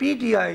PTI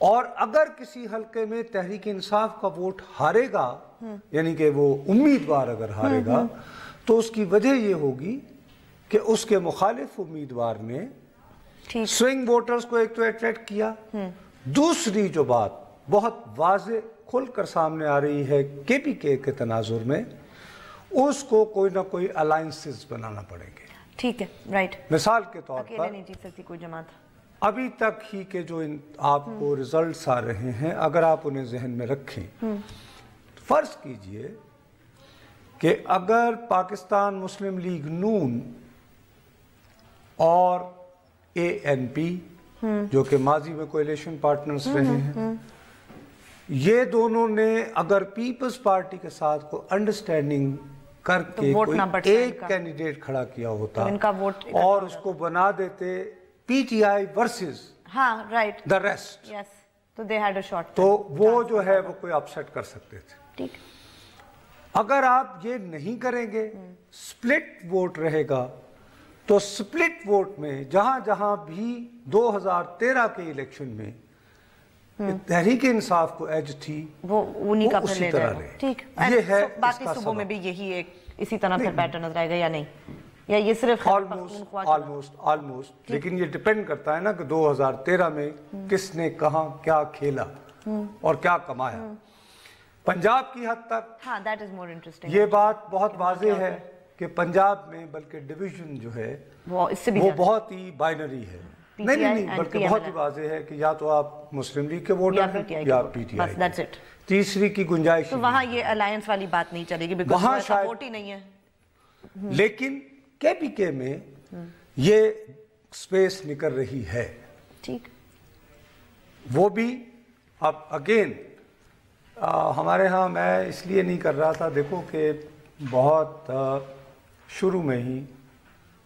اور اگر کسی حلقے میں تحریک انصاف کا ووٹ ہارے گا، یعنی کہ وہ امیدوار اگر ہارے گا، تو اس کی وجہ یہ ہوگی کہ اس کے مخالف امیدوار نے سوئنگ ووٹرز کو ایک تو اٹریکٹ کیا، دوسری جو بات بہت واضح کھل کر سامنے آ رہی ہے کے پی کے تناظر میں، اس کو کوئی نہ کوئی الائنسز بنانا پڑیں گے۔ ٹھیک ہے، رائٹ۔ مثال کے طور پر اکیلے نہیں جیت سکتی کوئی جماعت۔ ابھی تک ہی کے جو آپ کو ریزلٹس آ رہے ہیں، اگر آپ انہیں ذہن میں رکھیں، فرض کیجئے کہ اگر پاکستان مسلم لیگ نون اور اے این پی جو کہ ماضی میں کوئلیشن پارٹنرز رہے ہیں، یہ دونوں نے اگر پیپلز پارٹی کے ساتھ کو انڈرسٹینڈنگ کر کے کوئی ایک کینڈیڈیٹ کھڑا کیا ہوتا اور اس کو بنا دیتے P T I versus the rest, تو وہ جو ہے وہ کوئی اپسیٹ کر سکتے تھے۔ اگر آپ یہ نہیں کریں گے، سپلٹ ووٹ رہے گا، تو سپلٹ ووٹ میں جہاں جہاں بھی 2013 کے الیکشن میں تحریک انصاف کو ایج تھی، وہ انہی کا اسی طرح رہے۔ ٹھیک یہ ہے باقی صوبوں میں بھی یہی ایک اسی طرح پھر پیٹرن نظر آئے گا یا نہیں، یا یہ صرف آلموسٹ لیکن یہ ڈیپینڈ کرتا ہے نا کہ 2013 میں کس نے کہاں کیا کھیلا اور کیا کمایا۔ پنجاب کی حد تک یہ بات بہت واضح ہے کہ پنجاب میں بلکہ ڈویژن جو ہے وہ بہت ہی بائنری ہے، نہیں بلکہ بہت ہی واضح ہے کہ یا تو آپ مسلم لیگ کے ووٹر ہیں یا پی ٹی آئی، تیسری کی گنجائش، تو وہاں یہ الائنس والی بات نہیں چلے گی، وہاں شاید ووٹ ہی نہیں ہے۔ لیکن کے پی کے میں یہ سپیس نکل رہی ہے، ٹھیک، وہ بھی اب اگین ہمارے ہاں میں اس لیے نہیں کر رہا تھا، دیکھو کہ بہت شروع میں ہی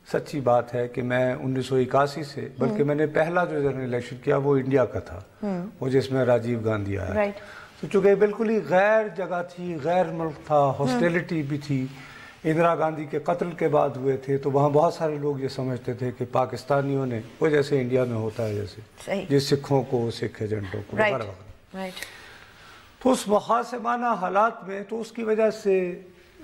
سچی بات ہے کہ میں 1981 سے، بلکہ میں نے پہلا جو جنرل الیکشن کیا وہ انڈیا کا تھا، وہ جس میں راجیو گاندھی آیا، تو چونکہ بالکل ہی غیر جگہ تھی، غیر ملک تھا، ہاسٹیلٹی بھی تھی، اندرا گاندھی کے قتل کے بعد ہوئے تھے، تو وہاں بہت سارے لوگ یہ سمجھتے تھے کہ پاکستانیوں نے، وہ جیسے انڈیا میں ہوتا ہے جیسے جس سکھوں کو، سکھ ایجنٹوں کو، تو اس محاسبانہ حالات میں، تو اس کی وجہ سے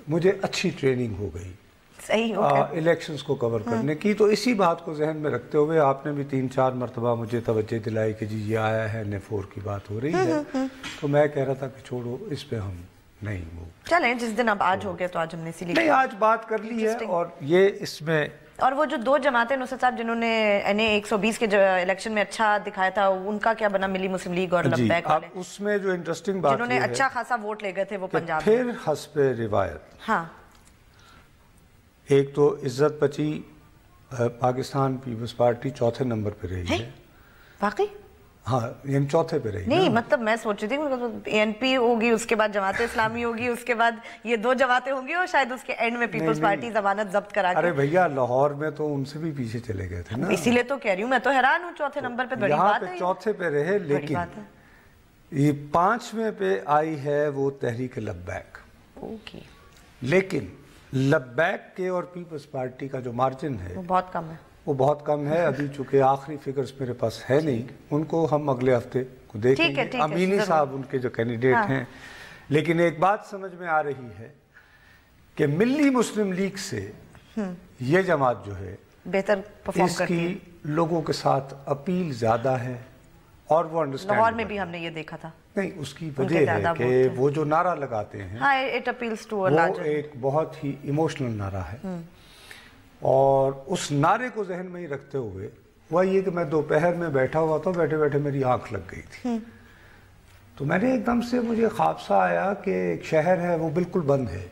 مجھے اچھی ٹریننگ ہو گئی الیکشنز کو کور کرنے کی۔ تو اسی بات کو ذہن میں رکھتے ہوئے آپ نے بھی 3-4 مرتبہ مجھے توجہ دلائی کہ جی یہ آیا ہے N4 کی بات ہو رہی ہے، تو میں کہہ رہا تھا کہ چھوڑو اس پہ ہم نہیں چلیں، جس دن اب آج ہو گیا تو آج ہم نے اسی لیے نہیں آج بات کر لی ہے، اور یہ اس میں اور وہ جو 2 جماعتیں نصرت صاحب جنہوں نے NA 120 کے الیکشن میں اچھا دکھایا تھا، ان کا کیا بنا؟ ملی مسلم لیگ اور لبیک والے، اس میں جو انٹرسٹنگ بات جنہوں نے اچھا خاصا ووٹ لے گئے تھے وہ پنجاب میں، پھر حسب روایت ہاں ایک تو عزت بچی پاکستان پیپلز پارٹی چوتھے نمبر پہ رہی ہے، واقعی؟ ہاں یعنی چوتھے پہ رہی نہیں، مطلب میں سوچ رہی تھی اے این پی ہوگی، اس کے بعد جماعت اسلامی ہوگی، اس کے بعد یہ 2 جماعتیں ہوں گی، اور شاید اس کے اینڈ میں پیپلز پارٹی ضمانت ضبط کرا کے۔ ارے بھیا لاہور میں تو ان سے بھی پیچھے چلے گئے تھے نا، اسی لیے تو کہہ رہی ہوں، میں تو حیران ہوں، چوتھے نمبر پہ، بڑی بات ہے، یہاں پہ چوتھے پہ رہے، لیکن یہ 5ویں پہ آئی ہے وہ تحریک لبیک، لیکن لبیک کے اور پیپلز پارٹی کا جو مارجن ہے وہ بہت کم ہے، وہ بہت کم ہے ابھی، چونکہ آخری فگرز میرے پاس ہے نہیں، ان کو ہم اگلے ہفتے کو دیکھیں گے، امینی صاحب ان کے جو کینڈیڈیٹ ہیں۔ لیکن ایک بات سمجھ میں آ رہی ہے کہ ملی مسلم لیگ سے یہ جماعت جو ہے بہتر پرفارم اس کرتی ہے، کی لوگوں کے ساتھ اپیل زیادہ ہے، اور وہ انڈرسٹینڈ لاہور میں بھی ہم نے یہ دیکھا تھا، نہیں اس کی وجہ ہے کہ وہ جو نعرہ لگاتے ہیں وہ ایک بہت ہی ایموشنل نعرہ ہے، اور اس نعرے کو ذہن میں ہی رکھتے ہوئے وہ یہ کہ میں دوپہر میں بیٹھا ہوا تھا، بیٹھے بیٹھے میری آنکھ لگ گئی تھی، تو میں نے ایک دم سے مجھے خواب سا آیا کہ ایک شہر ہے وہ بالکل بند ہے،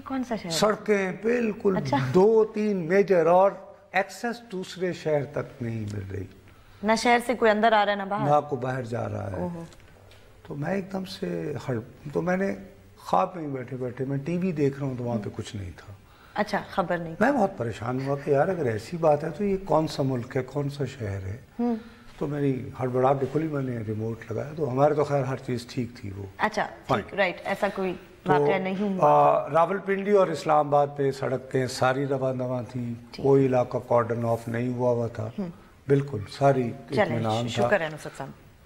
کون سا شہر؟ سڑکیں بالکل 2-3 میجر، اور ایکسس دوسرے شہر تک نہیں مل رہی، نہ شہر سے کوئی اندر آ رہا ہے نہ باہر، نہ کو باہر جا رہا ہے، تو میں ایک دم سے تو میں نے خواب میں بیٹھے بیٹھے میں ٹی وی دیکھ رہا ہوں تو وہاں پہ کچھ نہیں تھا، اچھا خبر نہیں، میں بہت پریشان ہوا کہ یار اگر ایسی بات ہے تو یہ کون سا ملک ہے، کون سا شہر ہے، تو میری ہڑبڑا کے کھلی، میں نے ریموٹ لگایا، تو ہمارے تو خیر ہر چیز ٹھیک تھی، وہ اچھا ٹھیک، رائٹ، ایسا کوئی واقعہ نہیں ہوا۔ راول پنڈی اور اسلام آباد پہ سڑکیں ساری رواں تھیں، کوئی علاقہ کارڈن آف نہیں ہوا تھا، بالکل ساری اطمینان تھا۔ شکر ہے نصرت صاحب۔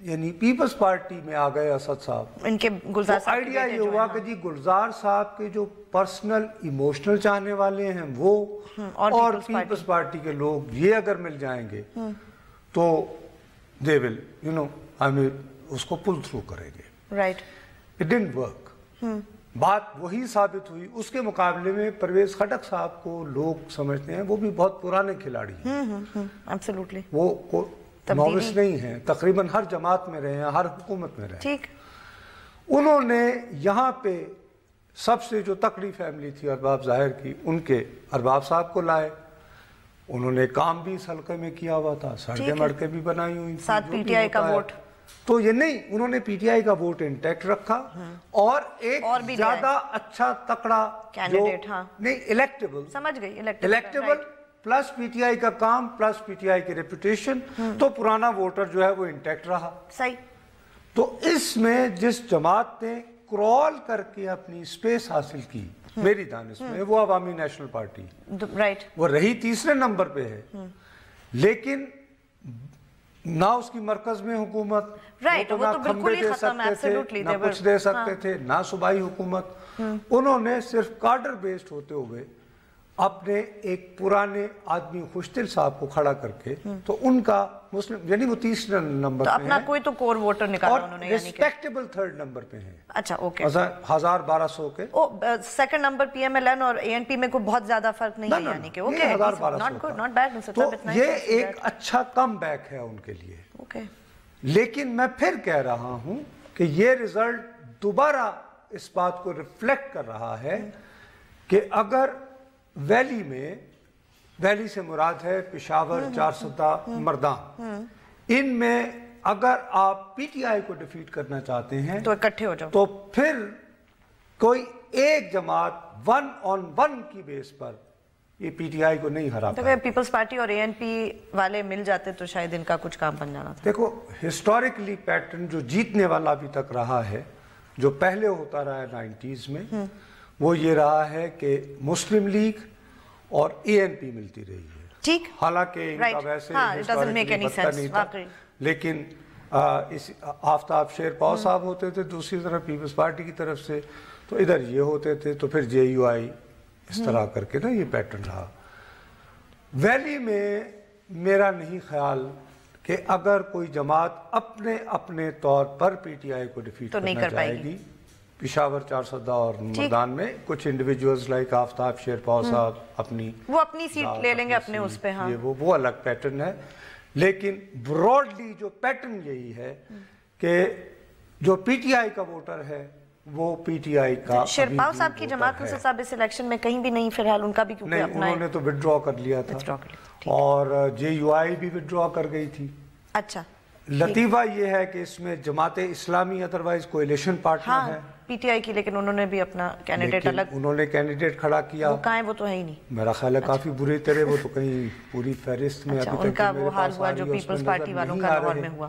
یعنی پیپلز پارٹی میں آ گئے اسد صاحب، ان کے گلزار صاحب آئیڈیا یہ ہوا کہ جی گلزار صاحب کے جو پرسنل ایموشنل چاہنے والے ہیں وہ اور پیپلز پارٹی کے لوگ یہ اگر مل جائیں گے تو دے ول ہمیں اس کو پل تھرو کریں گے. رائٹ. It didn't work. بات وہی ثابت ہوئی. اس کے مقابلے میں پرویز خٹک صاحب کو لوگ سمجھتے ہیں وہ بھی بہت پرانے کھلاڑی ہیں، وہ نووس نہیں ہیں، تقریباً ہر جماعت میں رہے ہیں، ہر حکومت میں رہے ہیں. ٹھیک. انہوں نے یہاں پہ سب سے جو تکڑی فیملی تھی ارباب ظاہر کی، ان کے ارباب صاحب کو لائے. انہوں نے کام بھی اس حلقے میں کیا ہوا تھا، سڑکیں مڑکیں بھی بنائی ہوئی تھی. ساتھ پی ٹی آئی کا ووٹ تو یہ نہیں، انہوں نے پی ٹی آئی کا ووٹ انٹیکٹ رکھا اور ایک زیادہ اچھا تکڑا کینڈیڈیٹ نہیں الیکٹیبل، سمجھ گئی، electable plus P T I کا کام پلس پی ٹی آئی کی ریپوٹیشن، تو پرانا ووٹر جو ہے وہ انٹیکٹ رہا. صحیح. تو اس میں جس جماعت نے کرال کر کے اپنی سپیس حاصل کی میری دانش میں، وہ عوامی نیشنل پارٹی، رائٹ، وہ رہی تیسرے نمبر پہ ہے، لیکن نہ اس کی مرکز میں حکومت، رائٹ، وہ تو بالکل ہی ختم ہے، ایبسولوٹلی نہ کچھ دے سکتے تھے، نہ صوبائی حکومت. انہوں نے صرف کارڈر بیسڈ ہوتے ہوئے اپنے ایک پرانے آدمی خوشدل صاحب کو کھڑا کر کے، تو ان کا مسلم یعنی وہ تیسرے نمبر پہ اپنا کوئی تو کور ووٹر نکالا انہوں نے، اور ریسپیکٹیبل تھرڈ نمبر پہ ہیں. اچھا، اوکے. 1200 کے second number P M L N اور اے این پی میں کوئی بہت زیادہ فرق نہیں ہے، یعنی کہ اوکے، 1200 تو یہ ایک اچھا کم بیک ہے ان کے لیے. اوکے. لیکن میں پھر کہہ رہا ہوں کہ یہ ریزلٹ دوبارہ اس بات کو ریفلیکٹ کر رہا ہے کہ اگر ویلی میں، ویلی سے مراد ہے پشاور، چارسدہ، مردان، ان میں اگر آپ پی ٹی آئی کو ڈیفیٹ کرنا چاہتے ہیں تو اکٹھے ہو جاؤ، تو پھر کوئی ایک جماعت 1 on 1 کی بیس پر یہ پی ٹی آئی کو نہیں ہرا پائے. پیپلز پارٹی اور اے این پی والے مل جاتے تو شاید ان کا کچھ کام بن جانا تھا. دیکھو ہسٹوریکلی پیٹرن جو جیتنے والا ابھی تک رہا ہے، جو پہلے ہوتا رہا ہے 90s میں، وہ یہ رہا ہے کہ مسلم لیگ اور اے این پی ملتی رہی ہے. ٹھیک. حالانکہ ان کا ویسے نہیں تھا، لیکن آفتاب شیر پاؤ صاحب ہوتے تھے دوسری طرف پیپلز پارٹی کی طرف سے، تو ادھر یہ ہوتے تھے، تو پھر جے یو آئی، اس طرح کر کے نا یہ پیٹرن رہا. ویلی میں میرا نہیں خیال کہ اگر کوئی جماعت اپنے طور پر پی ٹی آئی کو ڈیفیٹ کرنا چاہے گی، پشاور، چارسدہ اور مردان میں کچھ انڈیویجولز لائک آفتاب شیر پاؤ صاحب وہ اپنی سیٹ لے لیں گے اپنے اس پہ. ہاں، وہ الگ پیٹرن ہے. لیکن براڈلی جو پیٹرن یہی ہے کہ جو پی ٹی آئی کا ووٹر ہے وہ پی ٹی آئی کا. شیرپاؤ صاحب کی جماعت میں صاحب اس الیکشن میں کہیں بھی نہیں فی الحال ان کا بھی، کیونکہ اپنا انہوں نے تو وڈرا کر لیا تھا اور جے یو آئی بھی وڈرا کر گئی تھی. اچھا. لطیفہ یہ ہے کہ اس میں Jamaat Islami otherwise coalition partner ہے پی ٹی آئی کی، لیکن انہوں نے بھی اپنا کینڈیڈیٹ الگ، انہوں نے کینڈیڈیٹ کھڑا کیا. وہ کہاں ہے؟ وہ تو ہے ہی نہیں میرا خیال ہے، کافی برے طرح وہ تو کہیں پوری فہرست میں ابھی تک ان کا وہ حال ہوا جو پیپلز پارٹی والوں کا لاہور میں ہوا.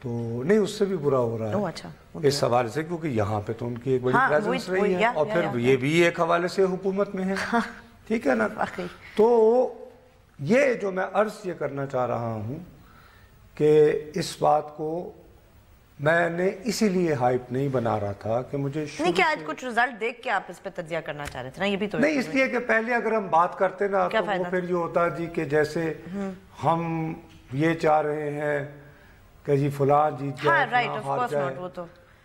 تو نہیں، اس سے بھی برا ہو رہا ہے اس حوالے سے، کیونکہ یہاں پہ تو ان کی ایک بڑی پریزنس رہی ہے اور پھر یہ بھی ایک حوالے سے حکومت میں ہے. ٹھیک ہے نا. تو یہ جو میں عرض یہ کرنا چاہ رہا ہوں کہ اس بات کو میں نے اسی لیے ہائپ نہیں بنا رہا تھا کہ مجھے نہیں کہ آج کچھ رزلٹ دیکھ کے آپ اس پہ تجزیہ کرنا چاہ رہے تھے نا، یہ بھی تو نہیں، اس لیے کہ پہلے اگر ہم بات کرتے نا تو وہ پھر یہ ہوتا جی کہ جیسے ہم یہ چاہ رہے ہیں کہ جی فلاں جیت جائے، ہار جائے،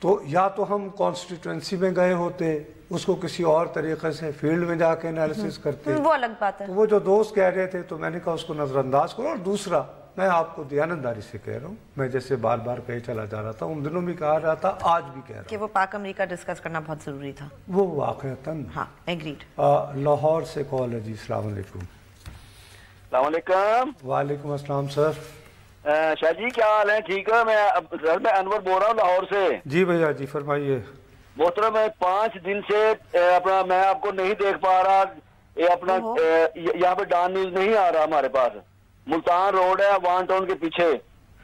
تو یا تو ہم کانسٹیٹوئنسی میں گئے ہوتے، اس کو کسی اور طریقے سے فیلڈ میں جا کے انالیسس کرتے، وہ الگ بات ہے. وہ جو دوست کہہ رہے تھے تو میں نے کہا اس کو نظر انداز کرو. اور دوسرا میں آپ کو دیانتداری سے کہہ رہا ہوں، میں جیسے بار بار کہے چلا جا رہا تھا، ان دنوں بھی کہا رہا تھا، آج بھی کہہ رہا ہوں کہ وہ پاک امریکہ ڈسکس کرنا بہت ضروری تھا. وہ واقعتاً. ہاں، ایگریڈ. لاہور سے کال ہے جی. السلام علیکم. السلام علیکم. وعلیکم السلام سر. شاہ جی کیا حال ہے؟ ٹھیک ہے. میں انور بول رہا ہوں لاہور سے. جی بھیا جی فرمائیے. محترم میں 5 دن سے اپنا میں آپ کو نہیں دیکھ پا رہا، اپنا یہاں پہ ڈان نیوز نہیں آ رہا ہمارے پاس. ملتان روڈ ہے وان ٹاؤن کے پیچھے،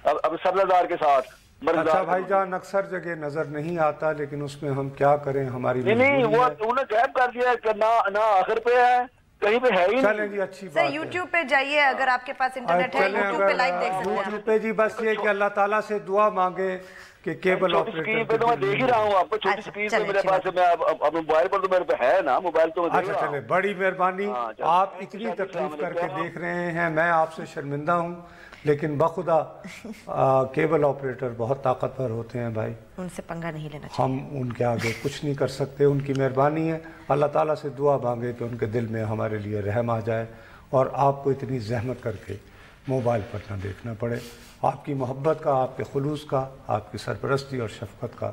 اب سبزدار کے ساتھ. اچھا بھائی جان، اکثر جگہ نظر نہیں آتا، لیکن اس میں ہم کیا کریں، ہماری نہیں وہ انہوں نے غائب کر دیا کہ نہ آخر پہ ہے، کہیں پہ ہے ہی چلیں نہیں. جی اچھی سر بات ہے. یوٹیوب پہ جائیے اگر آپ کے پاس انٹرنیٹ ہے, چلیں یوٹیوب پہ لائیو دیکھ سکتے ہیں. یوٹیوب پہ جی بس یہ کہ اللہ تعالیٰ سے دعا مانگے کہ کیبل چھوٹی اسکرین پہ تو میں دیکھ ہی رہا ہوں آپ کو, چھوٹی اچھا، اسکرین چلیں، پہ میرے اچھی پاس ہے. میں اب موبائل پر تو میرے پہ ہے نا, موبائل تو میں دیکھ اچھا رہا چلے ہوں. بڑی مہربانی. ہاں، چلیں. آپ اتنی تکلیف کر کے دیکھ رہے ہیں, میں آپ سے شرمندہ ہوں, لیکن بخدا کیبل آپریٹر بہت طاقتور ہوتے ہیں بھائی, ان سے پنگا نہیں لینا چاہیے. ہم ان کے آگے کچھ نہیں کر سکتے. ان کی مہربانی ہے. اللہ تعالیٰ سے دعا مانگے کہ ان کے دل میں ہمارے لیے رحم آ جائے اور آپ کو اتنی زحمت کر کے موبائل پر نہ دیکھنا پڑے. آپ کی محبت کا, آپ کے خلوص کا, آپ کی سرپرستی اور شفقت کا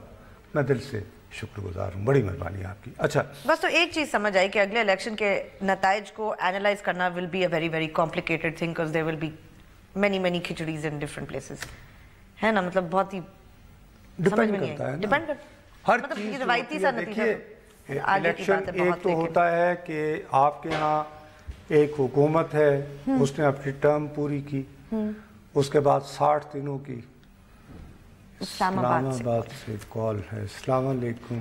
میں دل سے شکر گزار ہوں. بڑی مہربانی آپ کی. اچھا بس تو ایک چیز سمجھ آئی کہ اگلے الیکشن کے نتائج کو اینالائز کرنا will be a very very complicated thing, because there will be many khichdis in different places, ہے نا, مطلب بہت ہی ڈپینڈ کرتا ہے ڈپینڈ ہر مطلب چیز. یہ روایتی سا نتیجہ دیکھیے آگے کی الیکشن بات ہے ایک بہت, تو ہوتا ہے کہ آپ کے ہاں ایک حکومت ہے, اس نے اپنی ٹرم پوری کی, اس کے بعد 60 دنوں کی اسلام آباد سے کال ہے. السلام علیکم.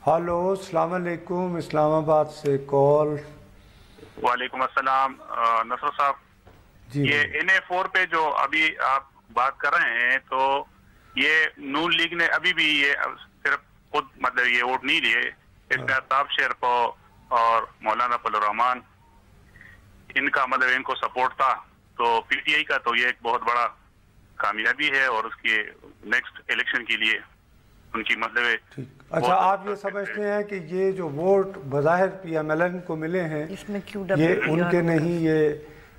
ہلو السلام علیکم, اسلام آباد سے کال. وعلیکم السلام. نصر صاحب, جی یہ NA4 پہ جو ابھی آپ بات کر رہے ہیں, تو یہ نون لیگ نے ابھی بھی یہ صرف خود مطلب یہ ووٹ نہیں لیے, اس میں الطاف شیرپو اور مولانا فضل الرحمان ان کا مطلب ان کو سپورٹ تھا. تو PTI کا تو یہ ایک بہت بڑا کامیابی ہے, اور اس کے نیکسٹ الیکشن کے لیے ان کی مطلب. اچھا, آپ یہ سمجھتے ہیں کہ یہ جو ووٹ بظاہر PMLN کو ملے ہیں یہ ان کے نہیں, یہ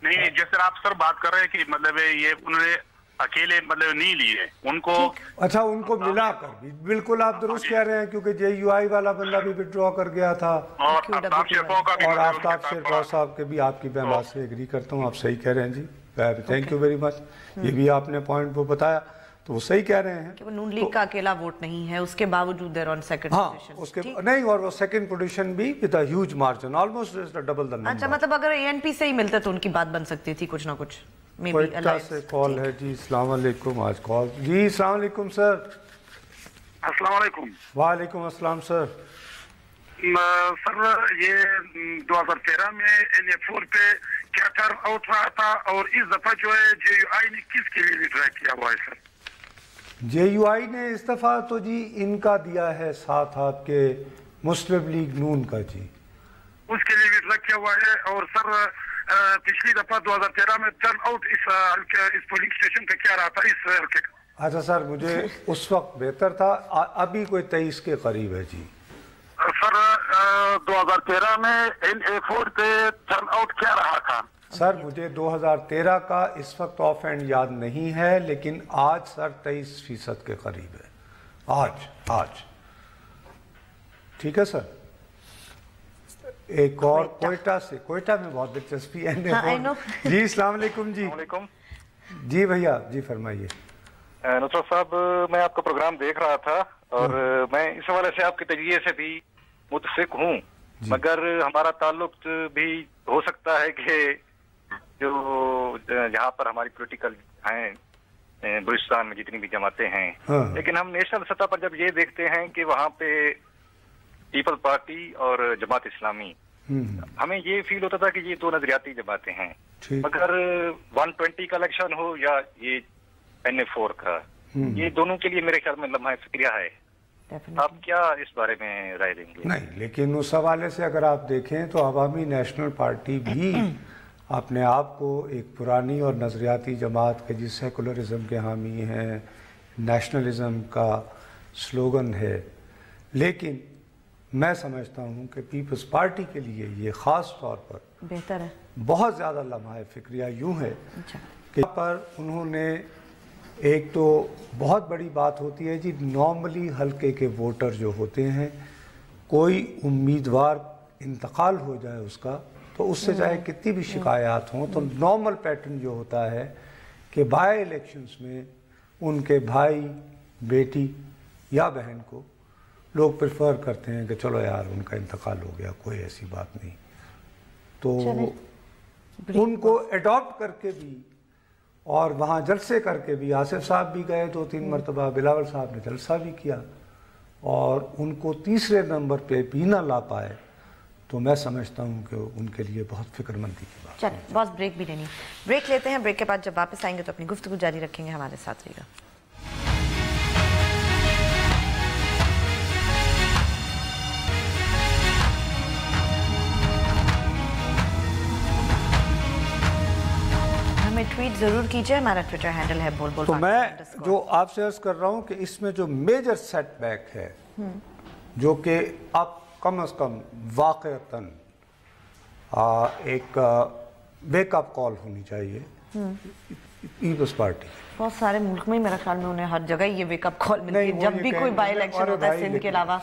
نہیں, جیسے آپ سر بات کر رہے ہیں کہ مطلب یہ انہوں نے اکیلے مطلب نہیں لیے ان کو. اچھا, ان کو ملا کر بھی بالکل آپ درست کہہ رہے ہیں, کیونکہ JUI والا بندہ بھی وڈرا کر گیا تھا, اور آفتاب شیرپو کا بھی, اور آفتاب شیرپو صاحب کے بھی. آپ کی میں بات سے ایگری کرتا ہوں, آپ صحیح کہہ رہے ہیں جی, تھینک یو ویری مچ. یہ بھی آپ نے پوائنٹ وہ بتایا, تو وہ صحیح کہہ رہے ہیں کہ وہ نون لیگ کا اکیلا ووٹ نہیں ہے, اس کے باوجود دیر آن سیکنڈ پوزیشن. اس کے نہیں, اور وہ سیکنڈ پوزیشن بھی with a huge margin, almost double the number. اچھا, مطلب اگر ANP سے ہی ملتا تو ان کی بات بن سکتی تھی کچھ نہ کچھ. کوئٹہ سے کال ہے جی. السلام علیکم. آج کال جی. السلام علیکم سر. السلام علیکم. وعلیکم السلام سر. سر یہ 2013 میں NA4 پہ کیا ٹرن آؤٹ رہا تھا, اور اس دفعہ جو ہے JUI نے کس کے لیے وڈرا کیا ہوا ہے سر؟ JUI نے اس دفعہ تو جی ان کا دیا ہے ساتھ آپ کے مسلم لیگ نون کا جی, اس کے لیے وڈرا کیا ہوا ہے. اور سر پچھلی دفعہ 2013 میں ٹرن آؤٹ اس پولنگ اسٹیشن پہ کیا رہا تھا اس حلقے کا؟ اچھا سر, مجھے اس وقت بہتر تھا, ابھی کوئی 23 کے قریب ہے جی. سر 2013 میں NA4 پہ ٹرن آؤٹ کیا رہا تھا؟ سر مجھے 2013 کا اس وقت آف اینڈ یاد نہیں ہے, لیکن آج سر 23% کے قریب ہے. آج ٹھیک ہے سر. ایک اور کوئٹہ سے, کوئٹہ میں بہت دلچسپی ہے جی. السلام علیکم جی. جی بھیا جی فرمائیے. نصرت صاحب, میں آپ کا پروگرام دیکھ رہا تھا اور میں اس حوالے سے آپ کے تجزیے سے بھی متفق ہوں, مگر ہمارا تعلق بھی ہو سکتا ہے کہ جو جہاں پر ہماری پولیٹیکل ہیں بلوچستان میں جتنی بھی جماعتیں ہیں, لیکن ہم نیشنل سطح پر جب یہ دیکھتے ہیں کہ وہاں پہ پیپل پارٹی اور جماعت اسلامی, ہمیں یہ فیل ہوتا تھا کہ یہ دو نظریاتی جماعتیں ہیں. مگر 120 کا الیکشن ہو یا یہ NA4 کا, یہ دونوں کے لیے میرے خیال میں لمحہ فکریہ ہے. آپ کیا اس بارے میں رائے دیں گے؟ نہیں, لیکن اس حوالے سے اگر آپ دیکھیں تو عوامی نیشنل پارٹی بھی اپنے آپ کو ایک پرانی اور نظریاتی جماعت کے جس سیکولرزم کے حامی ہیں, نیشنلزم کا سلوگن ہے, لیکن میں سمجھتا ہوں کہ پیپلز پارٹی کے لیے یہ خاص طور پر بہتر ہے, بہت زیادہ لمحہ فکریہ یوں ہے کہ پر انہوں نے ایک تو بہت بڑی بات ہوتی ہے جی, نارملی حلقے کے ووٹر جو ہوتے ہیں, کوئی امیدوار انتقال ہو جائے اس کا, تو اس سے چاہے کتنی بھی شکایات ہوں, تو نارمل پیٹرن جو ہوتا ہے کہ بائی الیکشنز میں ان کے بھائی, بیٹی یا بہن کو لوگ پریفر کرتے ہیں کہ چلو یار ان کا انتقال ہو گیا, کوئی ایسی بات نہیں. تو ان کو اڈاپٹ کر کے بھی اور وہاں جلسے کر کے بھی, آصف صاحب بھی گئے 2-3 مرتبہ, بلاول صاحب نے جلسہ بھی کیا, اور ان کو تیسرے نمبر پہ بھی نہ لا پائے, تو میں سمجھتا ہوں کہ ان کے لیے بہت فکر مندی کی بات. چلیں بس بریک بھی لینی, بریک لیتے ہیں, بریک کے بعد جب واپس آئیں گے تو اپنی گفتگو جاری رکھیں گے, ہمارے ساتھ رہیے گا. ہمیں ٹویٹ ضرور کیجئے, ہمارا ٹویٹر ہینڈل ہے بول بول. تو میں جو آپ سے عرض کر رہا ہوں کہ اس میں جو میجر سیٹ بیک ہے جو کہ اب کم از کم واقعتاً ایک ویک اپ کال ہونی چاہیے پیپلز پارٹی. بہت سارے ملک میں میرا خیال میں انہیں ہر جگہ یہ ویک اپ کال ملتی ہے جب بھی کوئی بائی الیکشن ہوتا ہے سندھ کے علاوہ.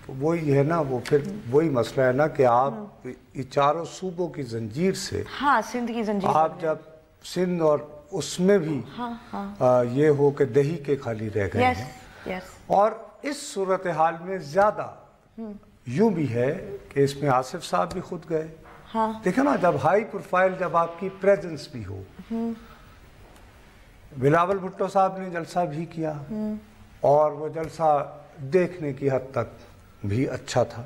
وہی ہے نا, وہ پھر وہی مسئلہ ہے نا کہ آپ یہ چاروں صوبوں کی زنجیر سے, ہاں سندھ کی زنجیر, آپ جب سندھ اور اس میں بھی یہ ہو کہ دہی کے خالی رہ گئے ہیں, اور اس صورتحال میں زیادہ یوں بھی ہے کہ اس میں آصف صاحب بھی خود گئے. دیکھیں نا, جب ہائی پروفائل, جب آپ کی پریزنس بھی ہو, بلاول بھٹو صاحب نے جلسہ بھی کیا اور وہ جلسہ دیکھنے کی حد تک بھی اچھا تھا.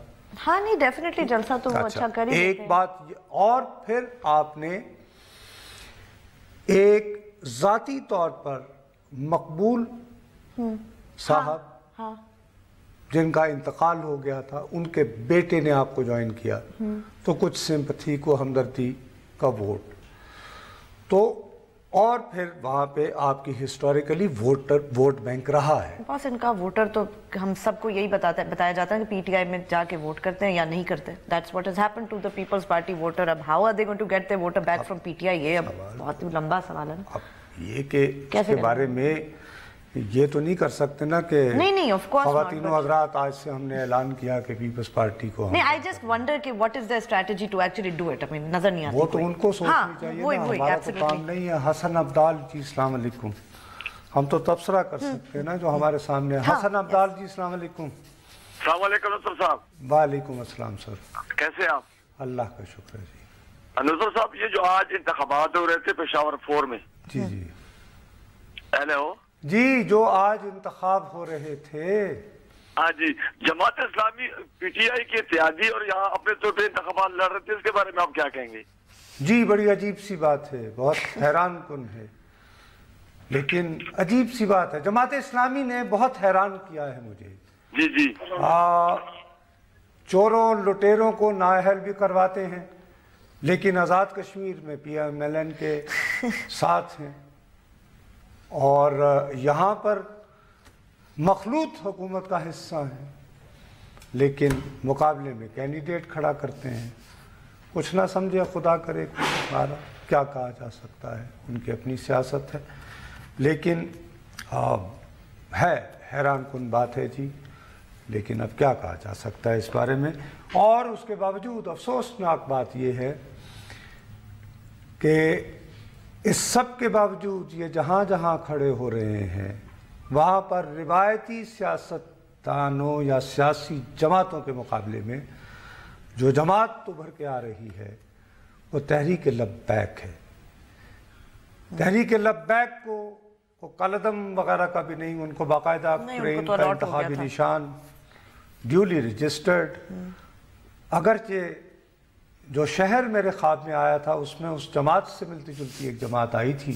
ہاں نہیں ڈیفینیٹلی جلسہ تو وہ اچھا کر ہی ایک بات, اور پھر آپ نے ایک ذاتی طور پر مقبول صاحب جن کا انتقال ہو گیا تھا, ان کے بیٹے نے آپ کو جوائن کیا, تو کچھ سمپتھی کو ہمدردی کا ووٹ, تو اور پھر وہاں پہ آپ کی ہسٹوریکلی ووٹ بینک رہا ہے. بس ان کا ووٹر تو ہم سب کو یہی بتایا جاتا ہے کہ پی ٹی آئی میں جا کے ووٹ کرتے ہیں یا نہیں کرتے. That's what has happened to the People's Party voter. اب how are they going to get their voter back from PTI, یہ اب بہت لمبا سوال ہے. اب یہ کہ اس کے بارے میں یہ تو نہیں کر سکتے نا کہ نہیں of course خواتینوں حضرات آج سے ہم نے اعلان کیا کہ پیپلز پارٹی کو, نہیں I just wonder کہ what is their strategy to actually do it. I mean نظر نہیں آتی. وہ تو ان کو سوچنی چاہیے نا, ہمارا تو کام نہیں ہے. حسن عبدال جی السلام علیکم, ہم تو تبصرہ کر سکتے ہیں نا جو ہمارے سامنے. حسن عبدال جی السلام علیکم. السلام علیکم نصر صاحب. وعلیکم السلام سر. کیسے آپ؟ اللہ کا شکر ہے جی. نصر صاحب یہ جو آج انتخابات ہو رہے تھے پشاور 4 میں, جی جی ہیلو جی, جو آج انتخاب ہو رہے تھے, ہاں جی, Jamaat Islami P T I کے اتحادی اور یہاں اپنے طور پہ انتخابات لڑ رہے تھے, اس کے بارے میں آپ کیا کہیں گے؟ جی بڑی عجیب سی بات ہے, بہت حیران کن ہے, لیکن عجیب سی بات ہے. جماعت اسلامی نے بہت حیران کیا ہے مجھے. جی جی, چوروں لٹیروں کو نااہل بھی کرواتے ہیں, لیکن آزاد کشمیر میں پی ایم ایل این کے ساتھ ہیں, اور یہاں پر مخلوط حکومت کا حصہ ہیں, لیکن مقابلے میں کینڈیڈیٹ کھڑا کرتے ہیں. کچھ نہ سمجھے خدا کرے ہمارا, کیا کہا جا سکتا ہے, ان کی اپنی سیاست ہے, لیکن ہے حیران کن بات ہے جی. لیکن اب کیا کہا جا سکتا ہے اس بارے میں. اور اس کے باوجود افسوسناک بات یہ ہے کہ اس سب کے باوجود یہ جہاں جہاں کھڑے ہو رہے ہیں وہاں پر روایتی سیاستدانوں یا سیاسی جماعتوں کے مقابلے میں جو جماعت تو بھر کے آ رہی ہے وہ تحریک لبیک ہے. تحریک لبیک کو قلعدم وغیرہ کا بھی نہیں, ان کو باقاعدہ کرین کا انتخابی نشان ڈیولی رجسٹرڈ, اگرچہ جو شہر میرے خواب میں آیا تھا اس میں اس جماعت سے ملتی جلتی ایک جماعت آئی تھی,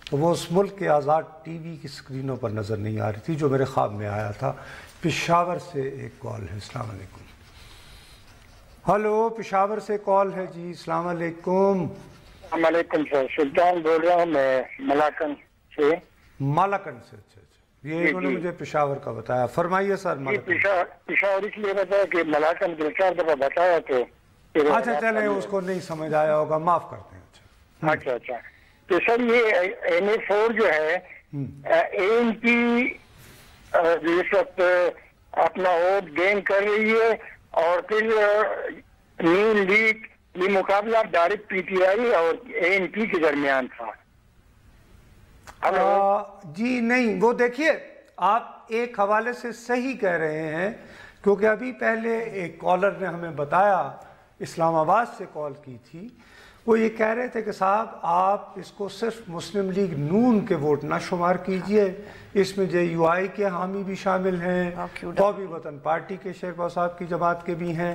تو وہ اس ملک کے آزاد ٹی وی کی سکرینوں پر نظر نہیں آ رہی تھی. جو میرے خواب میں آیا تھا. پشاور سے ایک کال ہے. السلام علیکم. ہلو, پشاور سے کال ہے جی. السلام علیکم. السلام علیکم سر, سلطان بول رہا ہوں میں ملاکنڈ سے. ملاکنڈ سے, اچھا اچھا, یہ انہوں نے مجھے پشاور کا بتایا. فرمائیے سر. پشاور اس لیے بتایا کہ ملاکنڈ 4 دفعہ بتایا تو اچھا چلے, اس کو نہیں سمجھ آیا ہوگا, معاف کرتے ہیں. اچھا اچھا, تو سر یہ NA4 جو ہے ANP اس وقت اپنا ووٹ گین کر رہی ہے, اور پھر نیو لیگ یہ مقابلہ ڈائریکٹ PTI اور ANP کے درمیان تھا. جی نہیں, وہ دیکھیے آپ ایک حوالے سے صحیح کہہ رہے ہیں, کیونکہ ابھی پہلے ایک کالر نے ہمیں بتایا, اسلام آباد سے کال کی تھی, وہ یہ کہہ رہے تھے کہ صاحب آپ اس کو صرف مسلم لیگ نون کے ووٹ نہ شمار کیجئے, اس میں JUI کے حامی بھی شامل ہیں, قومی وطن پارٹی کے شیخ صاحب کی جماعت کے بھی ہیں,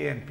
ANP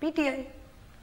PTI।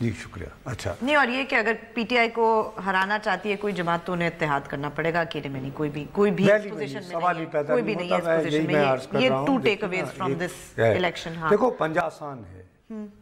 جی شکریہ. اچھا نہیں، اور یہ کہ اگر پی ٹی آئی کو ہرانا چاہتی ہے کوئی جماعت تو انہیں اتحاد کرنا پڑے گا، اکیلے میں نہیں. کوئی بھی پوزیشن میں نہیں ہے، کوئی بھی نہیں ہے اس پوزیشن میں. یہ two takeaways from this election. ہاں دیکھو پنجاب آسان ہے،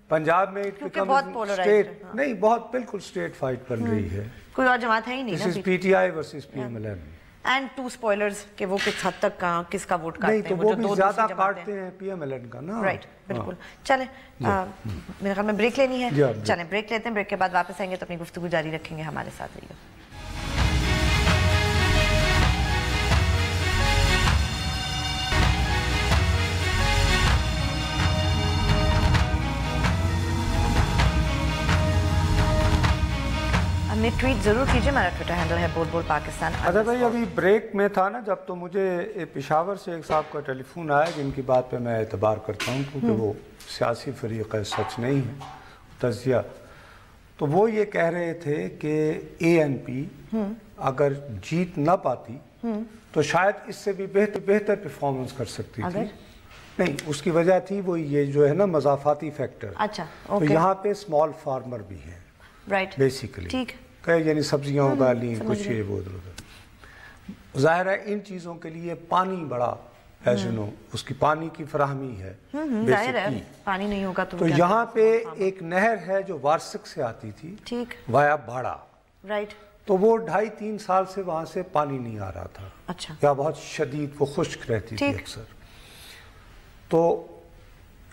پنجاب میں نہیں بہت بالکل اسٹیٹ فائٹ بن رہی ہے. کوئی اور جماعت ہے ہی نہیں. This is P T I versus P M L N. And two spoilers کہ وہ کس حد تک کس کا ووٹ کاٹتے ہیں. نہیں تو وہ بھی زیادہ کاٹتے ہیں پی ایم ایل این کا نا. رائٹ، بالکل. چلیں میرے خیال میں بریک لینی ہے. چلیں بریک لیتے ہیں، بریک کے بعد واپس آئیں گے تو اپنی گفتگو جاری رکھیں گے. ہمارے ساتھ رہیے. ہمیں ٹویٹ ضرور کیجئے، ہمارا ٹویٹر ہینڈل ہے بول بول پاکستان. اچھا بھائی ابھی بریک میں تھا نا جب، تو مجھے پشاور سے ایک صاحب کا ٹیلی فون آیا جن کی بات پہ میں اعتبار کرتا ہوں کیونکہ وہ سیاسی فریق ہے، سچ نہیں ہے تجزیہ. تو وہ یہ کہہ رہے تھے کہ اے این پی اگر جیت نہ پاتی تو شاید اس سے بھی بہتر پرفارمنس کر سکتی تھی. نہیں، اس کی وجہ تھی وہ یہ جو ہے نا مضافاتی فیکٹر. اچھا تو یہاں پہ اسمال فارمر بھی ہیں بیسیکلی، ٹھیک، یعنی سبزیاں اگا لیں کچھ یہ وہ ادھر. ظاہر ہے ان چیزوں کے لیے پانی بڑا اس کی پانی کی فراہمی ہے. ظاہر ہے پانی نہیں ہوگا تو یہاں پہ ایک نہر ہے جو وارسک سے آتی تھی وایا بھاڑا. رائٹ. تو وہ 2.5-3 سال سے وہاں سے پانی نہیں آ رہا تھا. اچھا. یا بہت شدید وہ خشک رہتی تھی اکثر. تو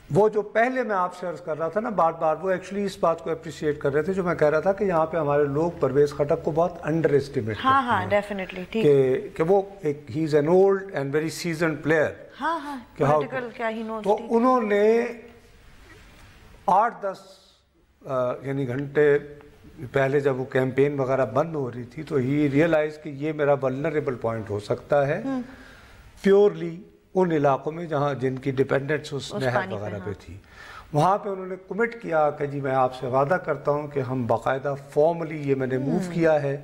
وہ جو پہلے میں آپ سے عرض کر رہا تھا نا بار بار، وہ ایکچولی اس بات کو اپریشیٹ کر رہے تھے جو میں کہہ رہا تھا کہ یہاں پہ ہمارے لوگ پرویز خٹک کو بہت انڈر ایسٹیمیٹ کرتے ہیں کہ وہ ایک ہی is an old and very seasoned player. تو انہوں نے 8-10 یعنی گھنٹے پہلے جب وہ کیمپین وغیرہ بند ہو رہی تھی تو ہی ریئلائز کہ یہ میرا ولنریبل پوائنٹ ہو سکتا ہے پیورلی ان علاقوں میں جہاں جن کی ڈیپینڈنس اس نہر وغیرہ پہ تھی. وہاں پہ انہوں نے کمٹ کیا کہ جی میں آپ سے وعدہ کرتا ہوں کہ ہم باقاعدہ فارملی یہ میں نے موو کیا ہے،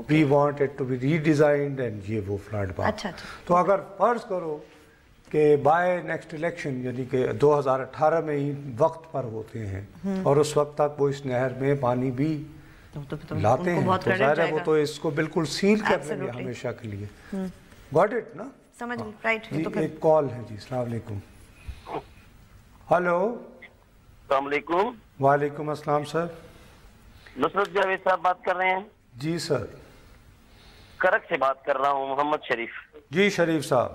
we want it to be redesigned and یہ وہ فلڈ بات. تو اگر فرض کرو کہ بائی نیکسٹ الیکشن یعنی کہ 2018 میں ہی وقت پر ہوتے ہیں اور اس وقت تک وہ اس نہر میں پانی بھی لاتے ہیں تو ظاہر ہے وہ تو اس کو بالکل سیل کر دیں گے ہمیشہ کے لیے. گاٹ اٹ نا؟ سمجھ رائٹ. جی ایک کال ہے. جی السلام علیکم. ہلو السلام علیکم. وعلیکم السلام سر. نصرت جاوید صاحب بات کر رہے ہیں؟ جی سر. کرک سے بات کر رہا ہوں، محمد شریف. جی شریف صاحب.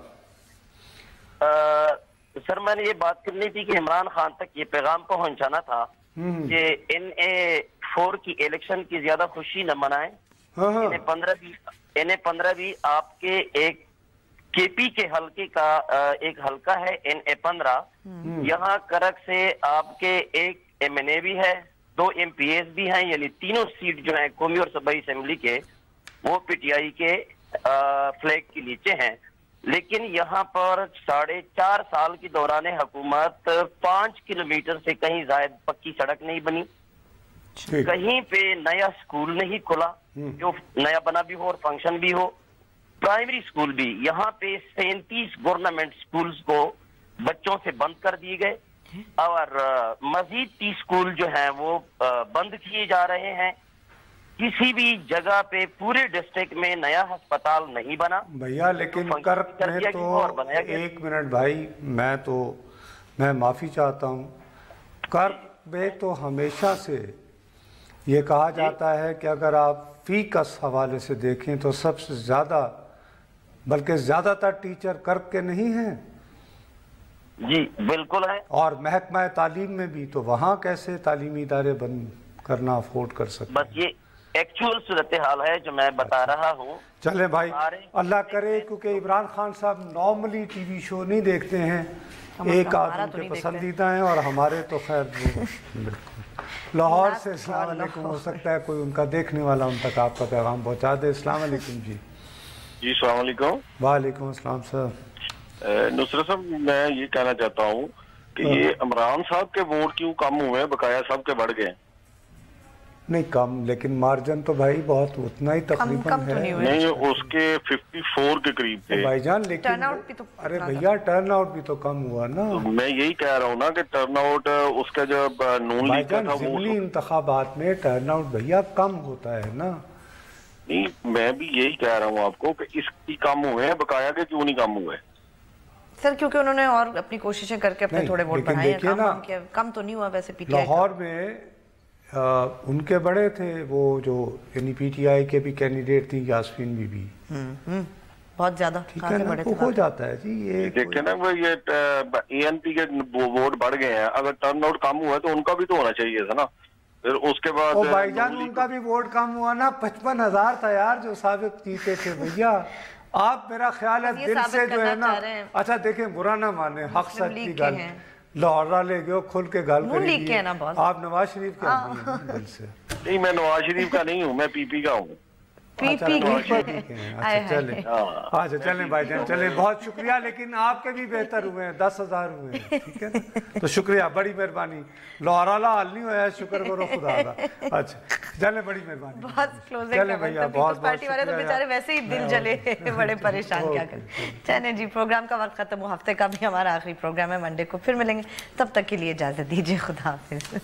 سر میں نے یہ بات کرنی تھی کہ عمران خان تک یہ پیغام پہنچانا تھا کہ NA4 کی الیکشن کی زیادہ خوشی نہ منائیں. NA15 بھی آپ کے ایک کے پی کے حلقے کا ایک حلقہ ہے NA15. یہاں کرک سے آپ کے ایک MNA بھی ہے، 2 MPAs بھی ہیں، یعنی تینوں سیٹ جو ہیں قومی اور صوبائی اسمبلی کے وہ پی ٹی آئی کے فلیگ کے نیچے ہیں. لیکن یہاں پر 4.5 سال کی دوران حکومت 5 کلومیٹر سے کہیں زائد پکی سڑک نہیں بنی، کہیں پہ نیا سکول نہیں کھلا جو نیا بنا بھی ہو اور فنکشن بھی ہو. پرائمری سکول بھی یہاں پہ 37 گورنمنٹ سکولز کو بچوں سے بند کر دیے گئے اور مزید 30 سکول جو ہیں وہ بند کیے جا رہے ہیں. کسی بھی جگہ پہ پورے ڈسٹرکٹ میں نیا ہسپتال نہیں بنا بھیا. لیکن کرک میں تو ایک منٹ بھائی، میں معافی چاہتا ہوں. کرک میں تو ہمیشہ سے یہ کہا جاتا ہے کہ اگر آپ فی کس حوالے سے دیکھیں تو سب سے زیادہ بلکہ زیادہ تر ٹیچر کرک کے نہیں ہیں. جی بالکل ہے. اور محکمہ تعلیم میں بھی تو وہاں کیسے تعلیمی ادارے بند کرنا افورڈ کر سکتے؟ بس یہ ایکچوئل صورتحال ہے جو میں بتا رہا ہوں. چلیں بھائی اللہ کرے، کیونکہ عمران خان صاحب نارملی ٹی وی شو نہیں دیکھتے ہیں، ایک آدمی کے پسندیدہ ہیں اور ہمارے تو خیر بالکل. لاہور سے السلام علیکم. ہو سکتا ہے کوئی ان کا دیکھنے والا ان تک آپ کا پیغام پہنچا دے. السلام علیکم. جی جی السلام علیکم. وعلیکم السلام سر. نصرت صاحب میں یہ کہنا چاہتا ہوں کہ یہ عمران صاحب کے ووٹ کیوں کم ہوئے ہیں، بقایا سب کے بڑھ گئے ہیں؟ نہیں کم، لیکن مارجن تو بھائی بہت اتنا ہی تقریباً ہے. نہیں اس کے 54 کے قریب تھے بھائی جان، لیکن ارے بھیا ٹرن آؤٹ بھی تو کم ہوا نا. میں یہی کہہ رہا ہوں نا کہ ٹرن آؤٹ اس کا جب نون لیگ کا تھا ضمنی انتخابات میں ٹرن آؤٹ بھیا کم ہوتا ہے نا. نہیں میں بھی یہی کہہ رہا ہوں آپ کو کہ اس کی کم ہوئے ہیں، بقایا کے کیوں نہیں کم ہوئے سر؟ کیونکہ انہوں نے اور اپنی کوششیں کر کے اپنے تھوڑے ووٹ بڑھائے ہیں. کم تو نہیں ہوا ویسے پی ٹی آئی. لاہور میں ان کے بڑے تھے وہ جو یعنی پی ٹی آئی کے بھی کینڈیڈیٹ تھی یاسمین بی بی، بہت زیادہ ٹھیک ہے نا، ہو جاتا ہے جی. یہ دیکھیں نا وہ یہ اے این پی کے ووٹ بڑھ گئے ہیں، اگر ٹرن آؤٹ کم ہوا ہے تو ان کا بھی تو ہونا چاہیے تھا نا. پھر اس کے بعد بھائی جان ان کا بھی ووٹ کم ہوا نا. 55,000 تھا یار جو سابق جیتے تھے بھیا. آپ میرا خیال ہے دل سے جو ہے نا، اچھا دیکھیں برا نہ مانے، حق سچ کی گل، لاہور لے گئے کھل کے گل کریں گی. آپ نواز شریف کے دل سے؟ نہیں میں نواز شریف کا نہیں ہوں، میں پی پی کا ہوں. اچھا چلیں بھائی جان چلیں، بہت شکریہ. لیکن آپ کے بھی بہتر ہوئے ہیں، 10,000 ہوئے ہیں، ٹھیک ہے نا. تو شکریہ، بڑی مہربانی. لاہورا حل نہیں ہوا ہے، شکر کرو خدا کا. اچھا چلیں، بڑی مہربانی. بہت کلوز چلیں بھیا، بہت پارٹی والے تو بیچارے ویسے ہی دل جلے بڑے پریشان کیا کریں. چلیں جی، پروگرام کا وقت ختم ہوا. ہفتے کا بھی ہمارا آخری پروگرام ہے، منڈے کو پھر ملیں گے. تب تک کے لیے اجازت دیجیے، خدا حافظ.